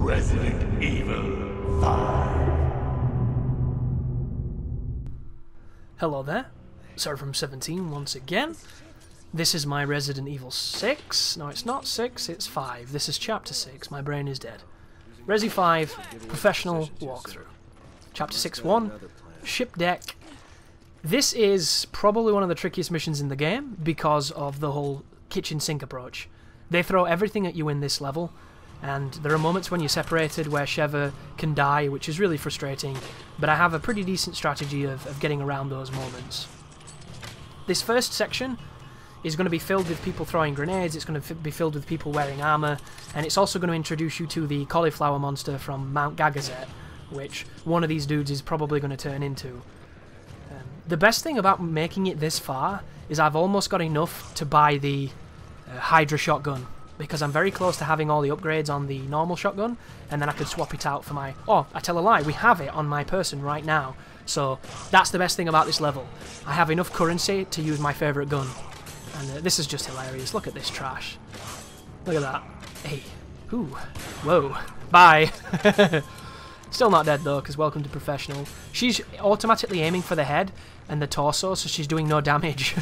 Resident Evil 5. Hello there, Sir from 17 once again. This is my Resident Evil 6. No, it's not 6, it's 5. This is Chapter 6, my brain is dead. Resi 5, professional walkthrough. Chapter 6-1, ship deck. This is probably one of the trickiest missions in the game because of the whole kitchen sink approach. They throw everything at you in this level, and there are moments when you're separated where Sheva can die, which is really frustrating, but I have a pretty decent strategy of getting around those moments. This first section is going to be filled with people throwing grenades, it's going to be filled with people wearing armour, and it's also going to introduce you to the cauliflower monster from Mount Gagazet, which one of these dudes is probably going to turn into. The best thing about making it this far is I've almost got enough to buy the Hydra shotgun, because I'm very close to having all the upgrades on the normal shotgun, and then I could swap it out for my... Oh, I tell a lie, we have it on my person right now, so that's the best thing about this level. I have enough currency to use my favourite gun, and this is just hilarious. Look at this trash. Look at that. Hey. Ooh. Whoa. Bye. Still not dead though, because welcome to professional. She's automatically aiming for the head and the torso, so she's doing no damage.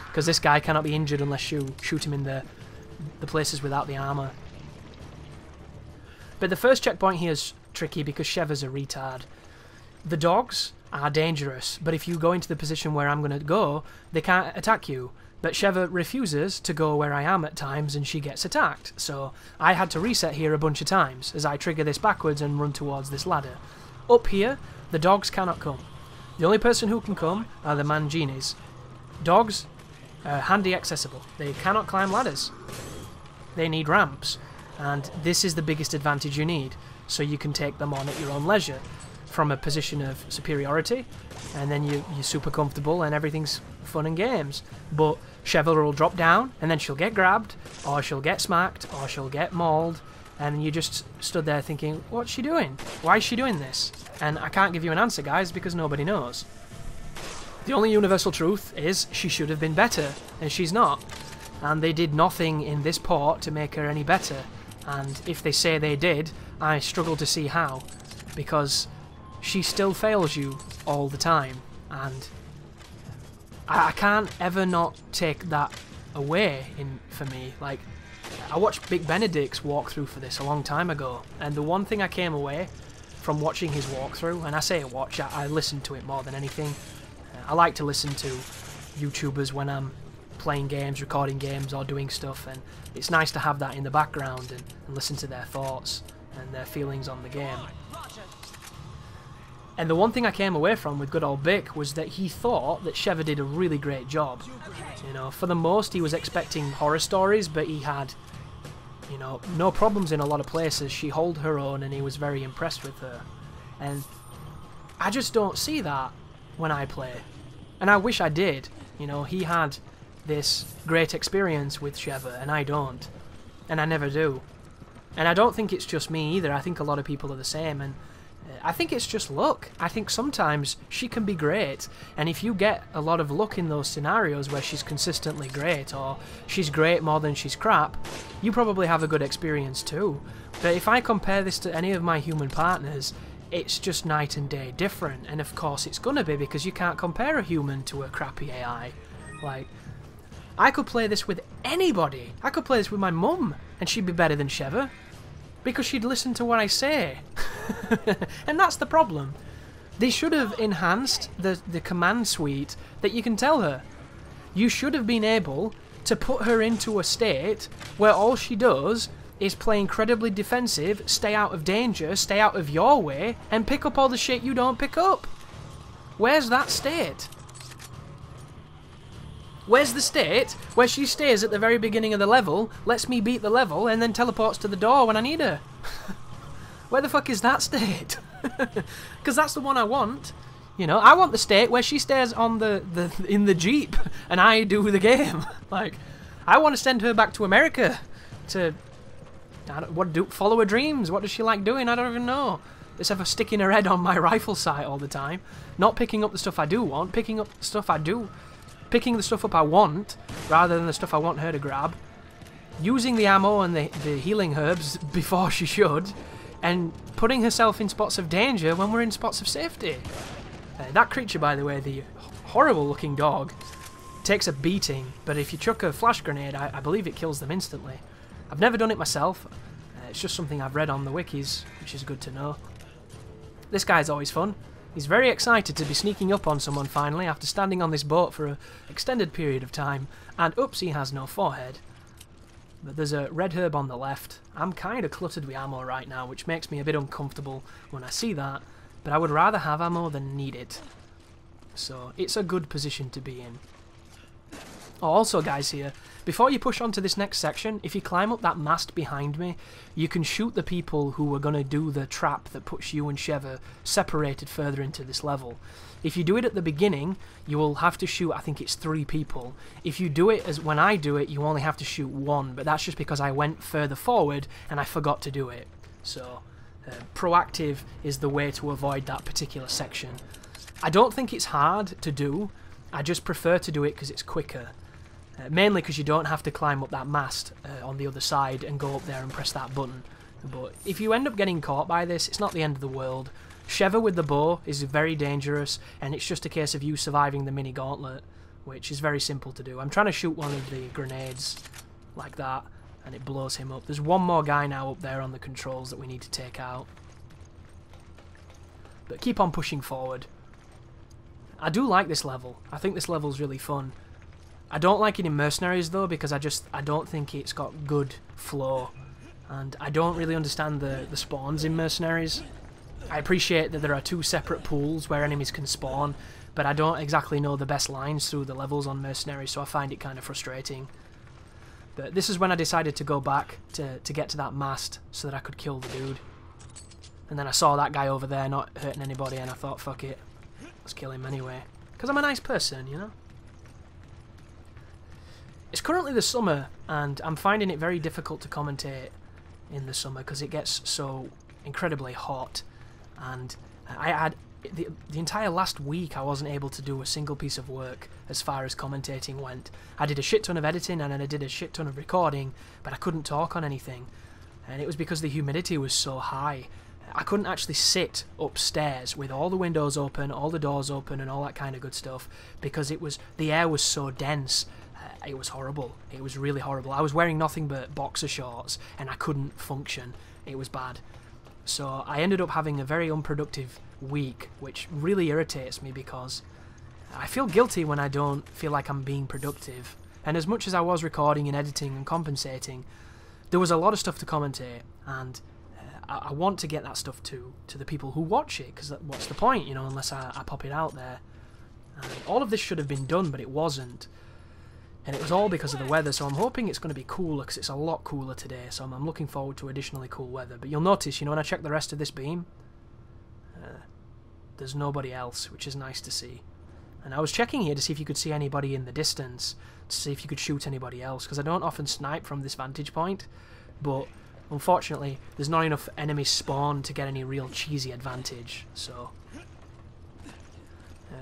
Because this guy cannot be injured unless you shoot him in the places without the armour. But the first checkpoint here is tricky because Sheva's a retard. The dogs are dangerous, but if you go into the position where I'm going to go, they can't attack you. But Sheva refuses to go where I am at times and she gets attacked. So I had to reset here a bunch of times as I trigger this backwards and run towards this ladder. Up here, the dogs cannot come. The only person who can come are the Manginis. Dogs are handy accessible. They cannot climb ladders. They need ramps. And this is the biggest advantage you need. So you can take them on at your own leisure from a position of superiority, and then you're super comfortable and everything's fun and games. But Sheva will drop down and then she'll get grabbed, or she'll get smacked, or she'll get mauled, and you just stood there thinking, what's she doing? Why is she doing this? And I can't give you an answer, guys, because nobody knows. The only universal truth is she should have been better, and she's not. And they did nothing in this port to make her any better. And if they say they did, I struggle to see how, because she still fails you all the time, and I can't ever not take that away for me. Like, I watched Big Benedict's walkthrough for this a long time ago, and the one thing I came away from watching his walkthrough, and I say watch, I listen to it more than anything. I like to listen to YouTubers when I'm playing games, recording games, or doing stuff, and it's nice to have that in the background and listen to their thoughts and their feelings on the game. And the one thing I came away from with good old Bick was that he thought that Sheva did a really great job. You know, for the most he was expecting horror stories, but he had, you know, no problems in a lot of places. She held her own and he was very impressed with her. And I just don't see that when I play. And I wish I did. You know, he had this great experience with Sheva and I don't. And I never do. And I don't think it's just me either. I think a lot of people are the same, and I think it's just luck. I think sometimes she can be great, and if you get a lot of luck in those scenarios where she's consistently great, or she's great more than she's crap, you probably have a good experience too. But if I compare this to any of my human partners, it's just night and day different, and of course it's gonna be, because you can't compare a human to a crappy AI. Like, I could play this with anybody. I could play this with my mum, and she'd be better than Sheva, because she'd listen to what I say. And that's the problem. They should have enhanced the command suite that you can tell her. You should have been able to put her into a state where all she does is play incredibly defensive, stay out of danger, stay out of your way, and pick up all the shit you don't pick up. Where's that state? Where's the state where she stays at the very beginning of the level, lets me beat the level, and then teleports to the door when I need her? Where the fuck is that state? Because that's the one I want. You know, I want the state where she stays on in the Jeep and I do the game. Like, I want to send her back to America to follow her dreams. What does she like doing? I don't even know. Let's have her sticking her head on my rifle sight all the time, not picking up the stuff I do want, picking the stuff I want rather than the stuff I want her to grab. using the ammo and the healing herbs before she should, and putting herself in spots of danger when we're in spots of safety. That creature, by the way, the horrible looking dog, takes a beating, but if you chuck a flash grenade, I believe it kills them instantly. I've never done it myself, it's just something I've read on the wikis, which is good to know. This guy's always fun. He's very excited to be sneaking up on someone finally after standing on this boat for an extended period of time, and oops, he has no forehead. But there's a red herb on the left. I'm kind of cluttered with ammo right now, which makes me a bit uncomfortable when I see that, but I would rather have ammo than need it. So it's a good position to be in. Oh, also guys here, before you push on to this next section, if you climb up that mast behind me, you can shoot the people who are going to do the trap that puts you and Sheva separated further into this level. If you do it at the beginning, you will have to shoot, I think it's 3 people. If you do it as when I do it, you only have to shoot 1, but that's just because I went further forward and I forgot to do it. So, proactive is the way to avoid that particular section. I don't think it's hard to do, I just prefer to do it because it's quicker. Mainly because you don't have to climb up that mast on the other side and go up there and press that button. But if you end up getting caught by this, it's not the end of the world. Sheva with the bow is very dangerous, and it's just a case of you surviving the mini gauntlet, which is very simple to do. I'm trying to shoot one of the grenades like that, and it blows him up. There's one more guy now up there on the controls that we need to take out. But keep on pushing forward. I do like this level. I think this level's really fun. I don't like it in Mercenaries though, because I don't think it's got good flow, and I don't really understand the spawns in Mercenaries. I appreciate that there are 2 separate pools where enemies can spawn, but I don't exactly know the best lines through the levels on Mercenaries, so I find it kind of frustrating. But this is when I decided to go back to get to that mast so that I could kill the dude. And then I saw that guy over there not hurting anybody, and I thought, fuck it, let's kill him anyway. Because I'm a nice person, you know? It's currently the summer, and I'm finding it very difficult to commentate in the summer because it gets so incredibly hot. And I had the entire last week I wasn't able to do a single piece of work as far as commentating went. I did a shit ton of editing and then I did a shit ton of recording, but I couldn't talk on anything. And it was because the humidity was so high. I couldn't actually sit upstairs with all the windows open, all the doors open and all that kind of good stuff, because the air was so dense. It was horrible. It was really horrible. I was wearing nothing but boxer shorts and I couldn't function. It was bad. So I ended up having a very unproductive week, which really irritates me because I feel guilty when I don't feel like I'm being productive. And as much as I was recording and editing and compensating, there was a lot of stuff to commentate, and I want to get that stuff to the people who watch it, because what's the point, you know, unless I pop it out there. And all of this should have been done, but it wasn't. And it was all because of the weather, so I'm hoping it's going to be cooler, because it's a lot cooler today, so I'm looking forward to additionally cool weather. But you'll notice, you know, when I check the rest of this beam, there's nobody else, which is nice to see. And I was checking here to see if you could see anybody in the distance, to see if you could shoot anybody else, because I don't often snipe from this vantage point, but unfortunately there's not enough enemies spawn to get any real cheesy advantage, so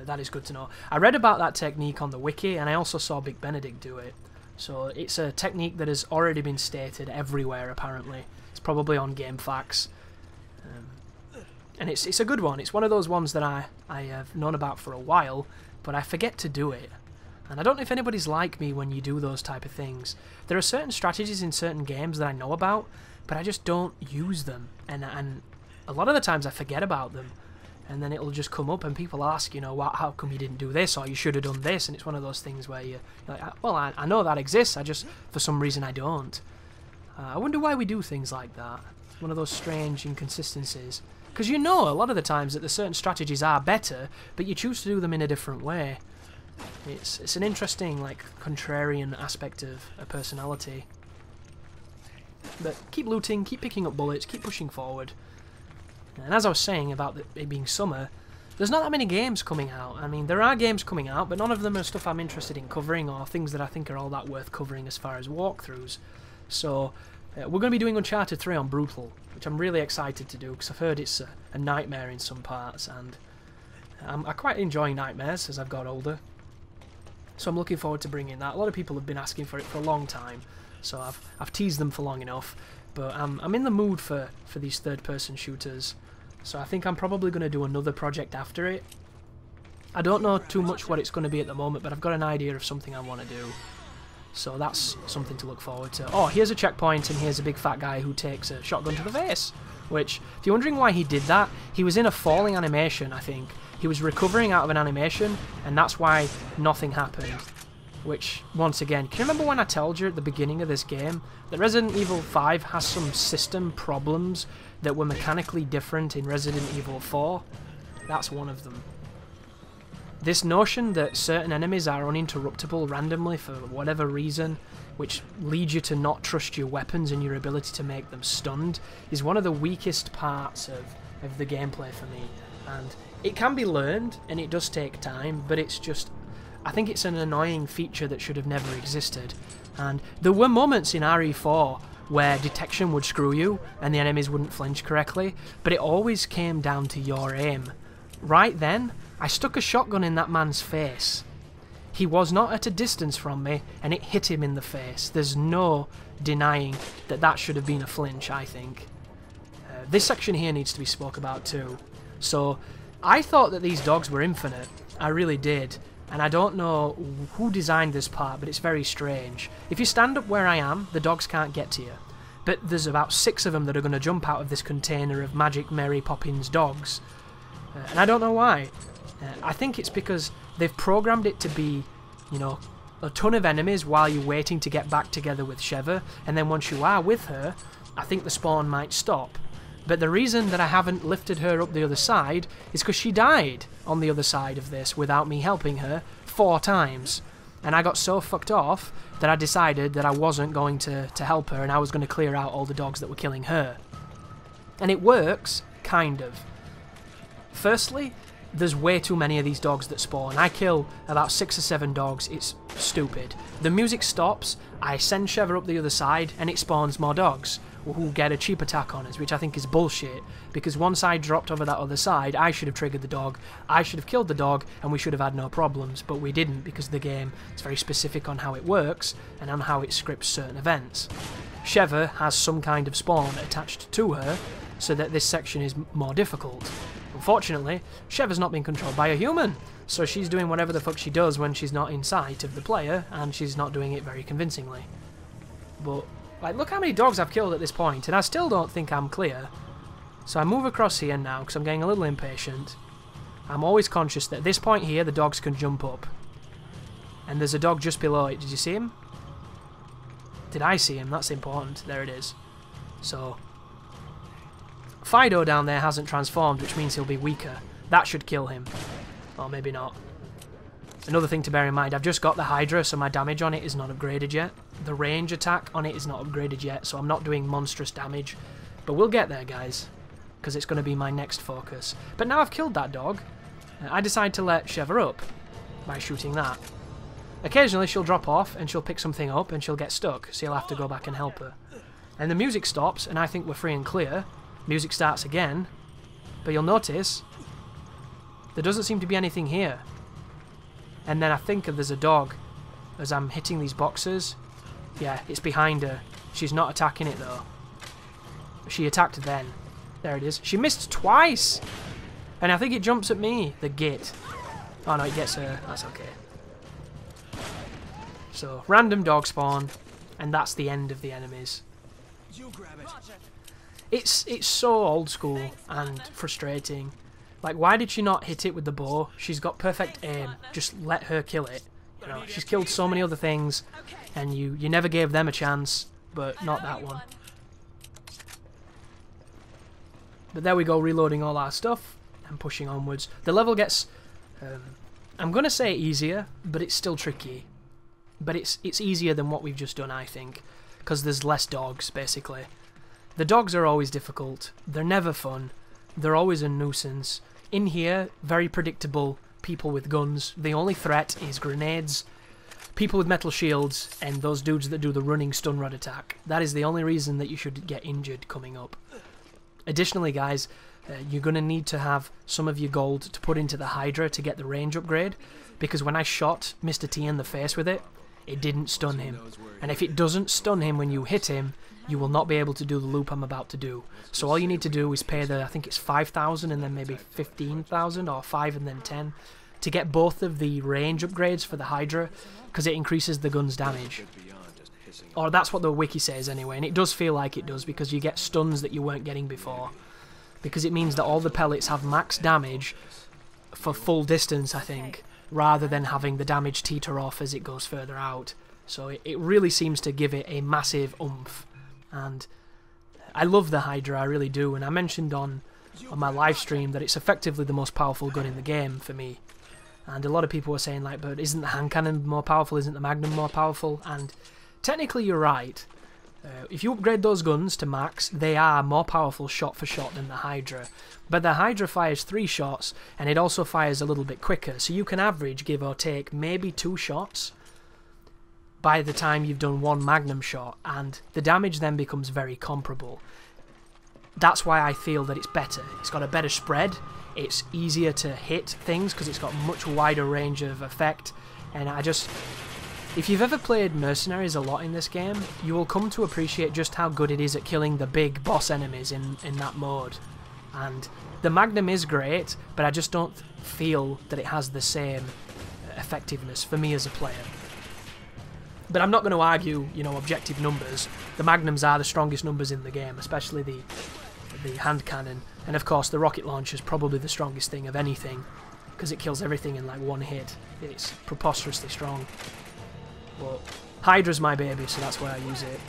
that is good to know. I read about that technique on the wiki, and I also saw Big Benedict do it. So it's a technique that has already been stated everywhere, apparently. It's probably on GameFAQs. And it's a good one. It's one of those ones that I have known about for a while, but I forget to do it. And I don't know if anybody's like me when you do those type of things. There are certain strategies in certain games that I know about, but I just don't use them. And a lot of the times I forget about them. And then it'll just come up and people ask, you know, how come you didn't do this, or you should have done this, and it's one of those things where you're like, well, I know that exists, I just, for some reason I don't. I wonder why we do things like that. One of those strange inconsistencies. Because you know a lot of the times that the certain strategies are better, but you choose to do them in a different way. It's an interesting, like, contrarian aspect of a personality. But keep looting, keep picking up bullets, keep pushing forward. And as I was saying about it being summer, there's not that many games coming out. I mean, there are games coming out, but none of them are stuff I'm interested in covering or things that I think are all that worth covering as far as walkthroughs. So, we're going to be doing Uncharted 3 on Brutal, which I'm really excited to do, because I've heard it's a nightmare in some parts, and I'm quite enjoying nightmares as I've got older. So I'm looking forward to bringing that. A lot of people have been asking for it for a long time, So I've teased them for long enough, but I'm in the mood for these third-person shooters. So I think I'm probably going to do another project after it. I don't know too much what it's going to be at the moment, but I've got an idea of something I want to do. So that's something to look forward to. Oh, here's a checkpoint, and here's a big fat guy who takes a shotgun to the face. Which, if you're wondering why he did that, he was in a falling animation, I think. He was recovering out of an animation, and that's why nothing happened. Which, once again, can you remember when I told you at the beginning of this game that Resident Evil 5 has some system problems that were mechanically different in Resident Evil 4? That's one of them. This notion that certain enemies are uninterruptible randomly for whatever reason, which leads you to not trust your weapons and your ability to make them stunned, is one of the weakest parts of the gameplay for me. And it can be learned, and it does take time, but it's just... I think it's an annoying feature that should have never existed. And there were moments in RE4 where detection would screw you, and the enemies wouldn't flinch correctly, but it always came down to your aim. Right then, I stuck a shotgun in that man's face. He was not at a distance from me, and it hit him in the face. There's no denying that that should have been a flinch, I think. This section here needs to be spoke about too. So, I thought that these dogs were infinite. I really did. And I don't know who designed this part, but it's very strange. If you stand up where I am, the dogs can't get to you. But there's about 6 of them that are going to jump out of this container of Magic Mary Poppins dogs. And I don't know why. I think it's because they've programmed it to be, you know, a ton of enemies while you're waiting to get back together with Sheva, and then once you are with her, I think the spawn might stop. But the reason that I haven't lifted her up the other side is because she died on the other side of this without me helping her 4 times. And I got so fucked off that I decided that I wasn't going to help her, and I was going to clear out all the dogs that were killing her. And it works, kind of. Firstly, there's way too many of these dogs that spawn. I kill about 6 or 7 dogs. It's stupid. The music stops, I send Sheva up the other side, and it spawns more dogs who get a cheap attack on us, which I think is bullshit, because once I dropped over that other side, I should have triggered the dog, I should have killed the dog, and we should have had no problems, but we didn't, because the game is very specific on how it works, and on how it scripts certain events. Sheva has some kind of spawn attached to her, so that this section is more difficult. Unfortunately, Sheva's not being controlled by a human, so she's doing whatever the fuck she does when she's not in sight of the player, and she's not doing it very convincingly. But, like, look how many dogs I've killed at this point, and I still don't think I'm clear. So I move across here now, because I'm getting a little impatient. I'm always conscious that at this point here, the dogs can jump up. And there's a dog just below it. Did you see him? Did I see him? That's important. There it is. So, Fido down there hasn't transformed, which means he'll be weaker. That should kill him. Or maybe not. Another thing to bear in mind, I've just got the Hydra, so my damage on it is not upgraded yet. The range attack on it is not upgraded yet, so I'm not doing monstrous damage. But we'll get there, guys, because it's going to be my next focus. But now I've killed that dog, I decide to let Sheva up by shooting that. Occasionally she'll drop off, and she'll pick something up, and she'll get stuck, so you'll have to go back and help her. And the music stops, and I think we're free and clear. Music starts again, but you'll notice there doesn't seem to be anything here. And then I think there's a dog as I'm hitting these boxes. Yeah, it's behind her. She's not attacking it though. She attacked then. There it is. She missed twice! And I think it jumps at me, the git. Oh no, it gets her. That's okay. So, random dog spawn, and that's the end of the enemies. You grab it. It's so old school and frustrating. Like, why did she not hit it with the bow? She's got perfect aim. Just let her kill it. You know, she's killed so many other things, and you never gave them a chance, but not that one. But there we go, reloading all our stuff and pushing onwards. The level gets, I'm gonna say easier, but it's still tricky. But it's easier than what we've just done, I think, because there's less dogs, basically. The dogs are always difficult. They're never fun. They're always a nuisance. In here, very predictable people with guns. The only threat is grenades, people with metal shields, and those dudes that do the running stun rod attack. That is the only reason that you should get injured coming up. Additionally, guys, you're going to need to have some of your gold to put into the Hydra to get the range upgrade, because when I shot Mr. T in the face with it, it didn't stun him. And if it doesn't stun him when you hit him, you will not be able to do the loop I'm about to do. So all you need to do is pay I think it's 5,000 and then maybe 15,000, or 5 and then 10, to get both of the range upgrades for the Hydra, because it increases the gun's damage. Or that's what the wiki says anyway, and it does feel like it does, because you get stuns that you weren't getting before. Because it means that all the pellets have max damage for full distance, I think, rather than having the damage teeter off as it goes further out. So it really seems to give it a massive oomph. And I love the Hydra, I really do, and I mentioned on my live stream that it's effectively the most powerful gun in the game for me. And a lot of people were saying, like, but isn't the hand cannon more powerful, isn't the Magnum more powerful? And technically you're right. If you upgrade those guns to max, they are more powerful shot for shot than the Hydra. But the Hydra fires 3 shots, and it also fires a little bit quicker, so you can average, give or take, maybe 2 shots by the time you've done 1 Magnum shot, and the damage then becomes very comparable. That's why I feel that it's better. It's got a better spread, it's easier to hit things because it's got much wider range of effect, and if you've ever played Mercenaries a lot in this game, you will come to appreciate just how good it is at killing the big boss enemies in that mode. And the Magnum is great, but I just don't feel that it has the same effectiveness for me as a player. But I'm not going to argue, you know, objective numbers. The Magnums are the strongest numbers in the game, especially the hand cannon. And of course the rocket launcher is probably the strongest thing of anything, because it kills everything in like 1 hit. It's preposterously strong. But Hydra's my baby, so that's why I use it.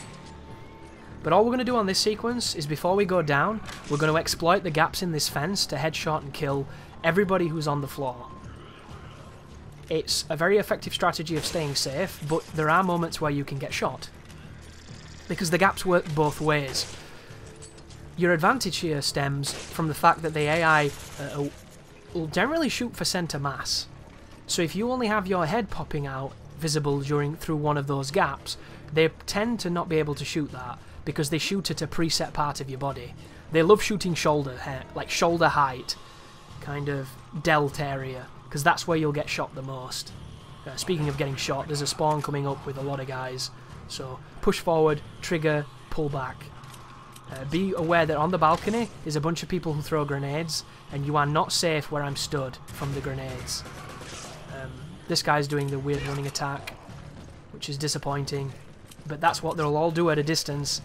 But all we're going to do on this sequence is, before we go down, we're going to exploit the gaps in this fence to headshot and kill everybody who's on the floor. It's a very effective strategy of staying safe, but there are moments where you can get shot, because the gaps work both ways. Your advantage here stems from the fact that the AI will generally shoot for centre mass. So if you only have your head popping out visible through one of those gaps, they tend to not be able to shoot that, because they shoot at a preset part of your body. They love shooting shoulder height, kind of delt area, because that's where you'll get shot the most. Speaking of getting shot, there's a spawn coming up with a lot of guys, so push forward, trigger, pull back. Be aware that on the balcony is a bunch of people who throw grenades, and you are not safe where I'm stood from the grenades. This guy's doing the weird running attack, which is disappointing, but that's what they'll all do at a distance.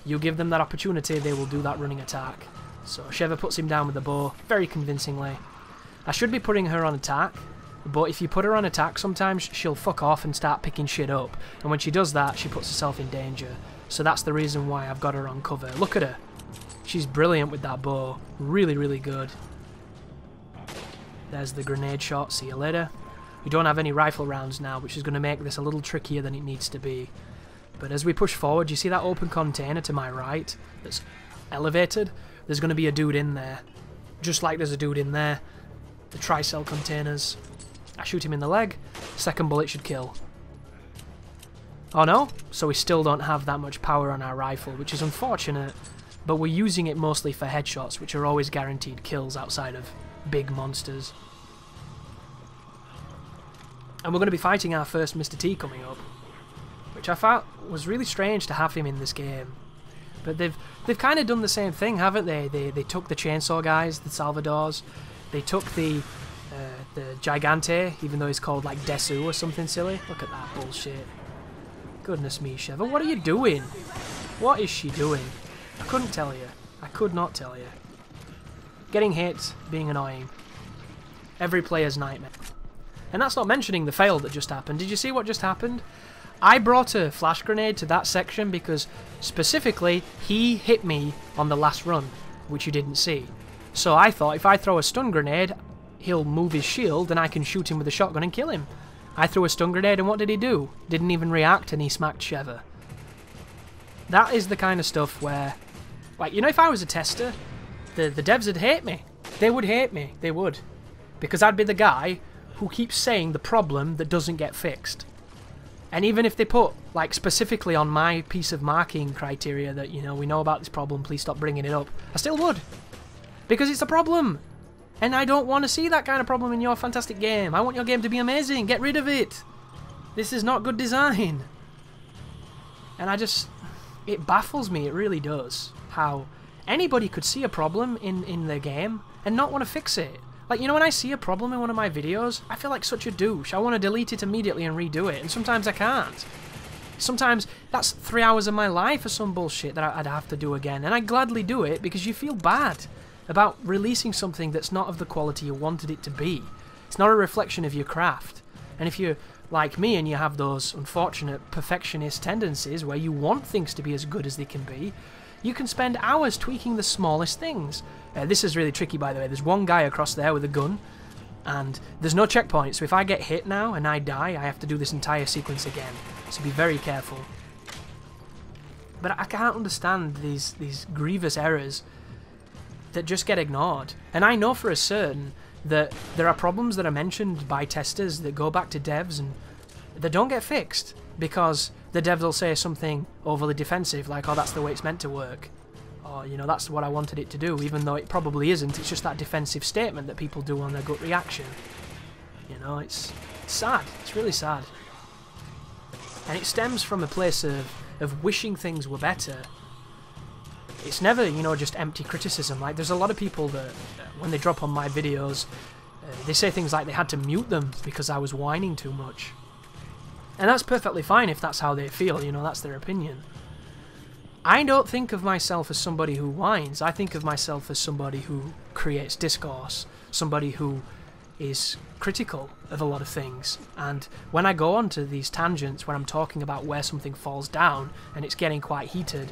You give them that opportunity, they will do that running attack. So Sheva puts him down with the bow, very convincingly. I should be putting her on attack, but if you put her on attack, sometimes she'll fuck off and start picking shit up, and when she does that, she puts herself in danger. So that's the reason why I've got her on cover. Look at her. She's brilliant with that bow. Really, really good. There's the grenade shot. See you later. We don't have any rifle rounds now, which is going to make this a little trickier than it needs to be. But as we push forward, you see that open container to my right that's elevated? There's going to be a dude in there. Just like there's a dude in there. The tri-cell containers. I shoot him in the leg. Second bullet should kill. Oh no? So we still don't have that much power on our rifle, which is unfortunate. But we're using it mostly for headshots, which are always guaranteed kills outside of big monsters. And we're going to be fighting our first Mr. T coming up, which I thought was really strange to have him in this game. But they've kind of done the same thing, haven't they? They took the chainsaw guys, the Salvadors. They took the Gigante, even though he's called like Desu or something silly. Look at that bullshit. Goodness me, Sheva, what are you doing? What is she doing? I couldn't tell you. I could not tell you. Getting hit, being annoying. Every player's nightmare. And that's not mentioning the fail that just happened. Did you see what just happened? I brought a flash grenade to that section because, specifically, he hit me on the last run, which you didn't see. So I thought if I throw a stun grenade, he'll move his shield and I can shoot him with a shotgun and kill him. I threw a stun grenade and what did he do? Didn't even react and he smacked Sheva. That is the kind of stuff where, like, you know, if I was a tester, the devs would hate me. They would hate me. They would. Because I'd be the guy who keeps saying the problem that doesn't get fixed. And even if they put, like, specifically on my piece of marking criteria that, you know, we know about this problem, please stop bringing it up, I still would. Because it's a problem. And I don't want to see that kind of problem in your fantastic game. I want your game to be amazing. Get rid of it. This is not good design. And it baffles me, it really does, how anybody could see a problem in the game and not want to fix it. Like, you know, when I see a problem in one of my videos, I feel like such a douche. I want to delete it immediately and redo it, and sometimes I can't. Sometimes that's 3 hours of my life or some bullshit that I'd have to do again, and I gladly do it because you feel bad about releasing something that's not of the quality you wanted it to be. It's not a reflection of your craft. And if you're like me and you have those unfortunate perfectionist tendencies where you want things to be as good as they can be, you can spend hours tweaking the smallest things. This is really tricky, by the way. There's one guy across there with a gun, and there's no checkpoint, so if I get hit now and I die, I have to do this entire sequence again. So be very careful. But I can't understand these grievous errors that just get ignored. And I know for a certain that there are problems that are mentioned by testers that go back to devs and that don't get fixed because the devs will say something overly defensive, like, oh, that's the way it's meant to work, or, you know, that's what I wanted it to do, even though it probably isn't. It's just that defensive statement that people do on their gut reaction. You know, it's sad. It's really sad. And it stems from a place of wishing things were better. It's never, you know, just empty criticism. Like, there's a lot of people that, when they drop on my videos, they say things like they had to mute them because I was whining too much. And that's perfectly fine if that's how they feel, you know, that's their opinion. I don't think of myself as somebody who whines. I think of myself as somebody who creates discourse, somebody who is critical of a lot of things. And when I go onto these tangents where I'm talking about where something falls down and it's getting quite heated,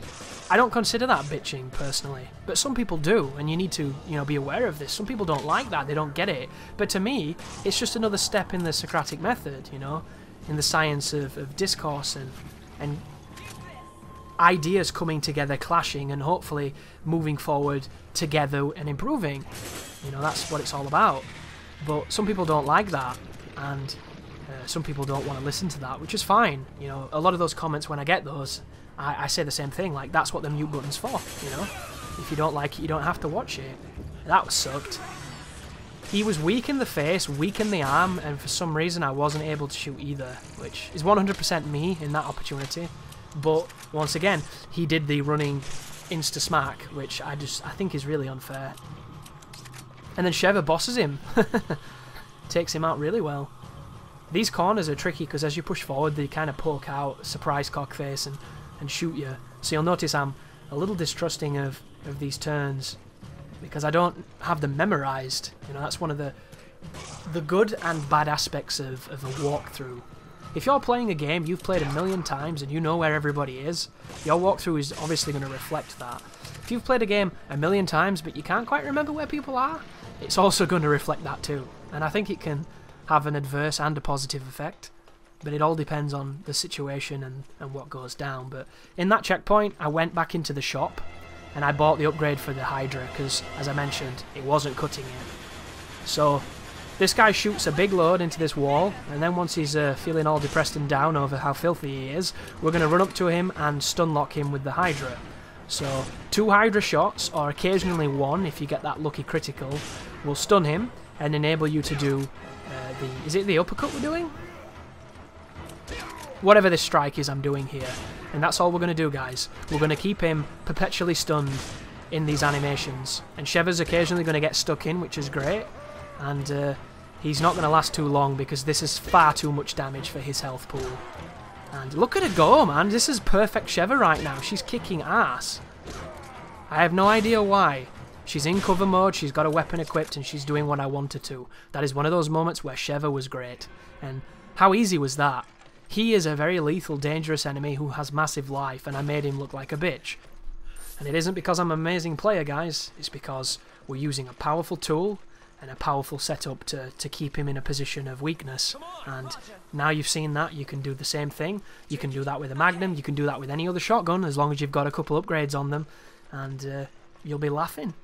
I don't consider that bitching personally. But some people do, and you need to, you know, be aware of this. Some people don't like that, they don't get it. But to me, it's just another step in the Socratic method, you know, in the science of discourse and ideas coming together, clashing, and hopefully moving forward together and improving. You know, that's what it's all about. But some people don't like that, and some people don't want to listen to that, which is fine. You know, a lot of those comments, when I get those, I say the same thing, like, that's what the mute button's for, you know? If you don't like it, you don't have to watch it. That sucked. He was weak in the face, weak in the arm, and for some reason I wasn't able to shoot either, which is 100% me in that opportunity. But, once again, he did the running insta-smack, which I think is really unfair. And then Sheva bosses him. Takes him out really well. These corners are tricky because as you push forward, they kind of poke out, surprise cockface, and shoot you. So you'll notice I'm a little distrusting of these turns because I don't have them memorized. You know, that's one of the good and bad aspects of a walkthrough. If you're playing a game you've played 1,000,000 times and you know where everybody is, your walkthrough is obviously going to reflect that. If you've played a game 1,000,000 times but you can't quite remember where people are, it's also going to reflect that too. And I think it can have an adverse and a positive effect. But it all depends on the situation and what goes down. But in that checkpoint, I went back into the shop and I bought the upgrade for the Hydra because, as I mentioned, it wasn't cutting it. So this guy shoots a big load into this wall, and then once he's feeling all depressed and down over how filthy he is, we're going to run up to him and stun lock him with the Hydra. So 2 Hydra shots, or occasionally 1 if you get that lucky critical, will stun him and enable you to do is it the uppercut we're doing? Whatever this strike is I'm doing here. And that's all we're going to do, guys. We're going to keep him perpetually stunned in these animations. And Sheva's occasionally going to get stuck in, which is great. And he's not going to last too long because this is far too much damage for his health pool. And look at her go, man. This is perfect Sheva right now. She's kicking ass. I have no idea why. She's in cover mode, she's got a weapon equipped, and she's doing what I want her to. That is one of those moments where Sheva was great. And how easy was that? He is a very lethal, dangerous enemy who has massive life, and I made him look like a bitch. And it isn't because I'm an amazing player, guys. It's because we're using a powerful tool and a powerful setup to keep him in a position of weakness. And now you've seen that, you can do the same thing. You can do that with a Magnum, you can do that with any other shotgun, as long as you've got a couple upgrades on them. And you'll be laughing.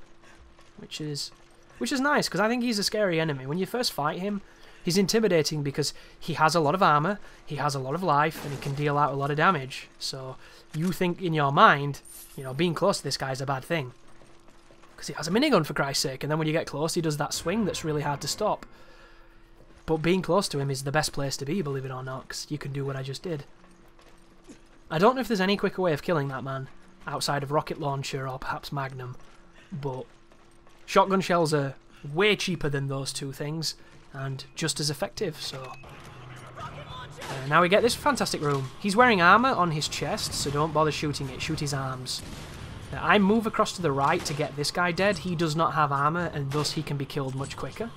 Which is nice, because I think he's a scary enemy. When you first fight him, he's intimidating because he has a lot of armor, he has a lot of life, and he can deal out a lot of damage. So you think in your mind, you know, being close to this guy is a bad thing. Because he has a minigun, for Christ's sake, and then when you get close, he does that swing that's really hard to stop. But being close to him is the best place to be, believe it or not, because you can do what I just did. I don't know if there's any quicker way of killing that man, outside of rocket launcher or perhaps magnum, but shotgun shells are way cheaper than those two things, and just as effective, so... now we get this fantastic room. He's wearing armour on his chest, so don't bother shooting it, shoot his arms. Now, I move across to the right to get this guy dead. He does not have armour, and thus he can be killed much quicker.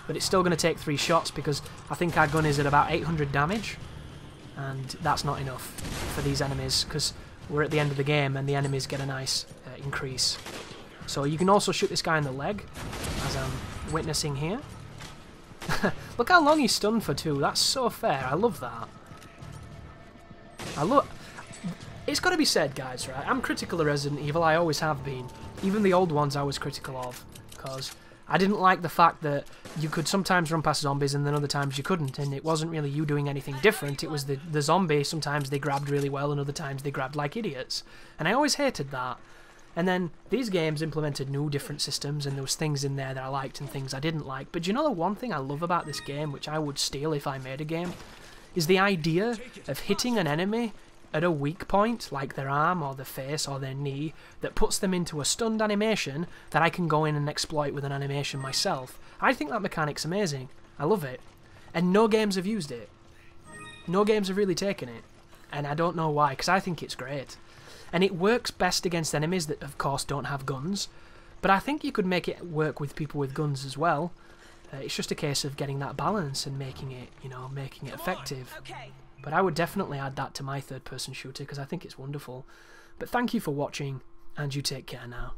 But it's still going to take 3 shots, because I think our gun is at about 800 damage, and that's not enough for these enemies, because we're at the end of the game, and the enemies get a nice increase. So you can also shoot this guy in the leg, as I'm witnessing here. Look how long he's stunned for too. That's so fair. I love that. It's got to be said, guys, right? I'm critical of Resident Evil. I always have been. Even the old ones I was critical of, because I didn't like the fact that you could sometimes run past zombies and then other times you couldn't, and it wasn't really you doing anything different. It was the zombie. Sometimes they grabbed really well and other times they grabbed like idiots. And I always hated that. And then these games implemented new different systems, and there was things in there that I liked and things I didn't like. But you know the one thing I love about this game, which I would steal if I made a game, is the idea of hitting an enemy at a weak point, like their arm or their face or their knee, that puts them into a stunned animation that I can go in and exploit with an animation myself. I think that mechanic's amazing. I love it. And no games have used it. No games have really taken it. And I don't know why, because I think it's great. And it works best against enemies that, of course, don't have guns. But I think you could make it work with people with guns as well. It's just a case of getting that balance and making it, you know, making it effective. Okay. But I would definitely add that to my third-person shooter because I think it's wonderful. But thank you for watching, and you take care now.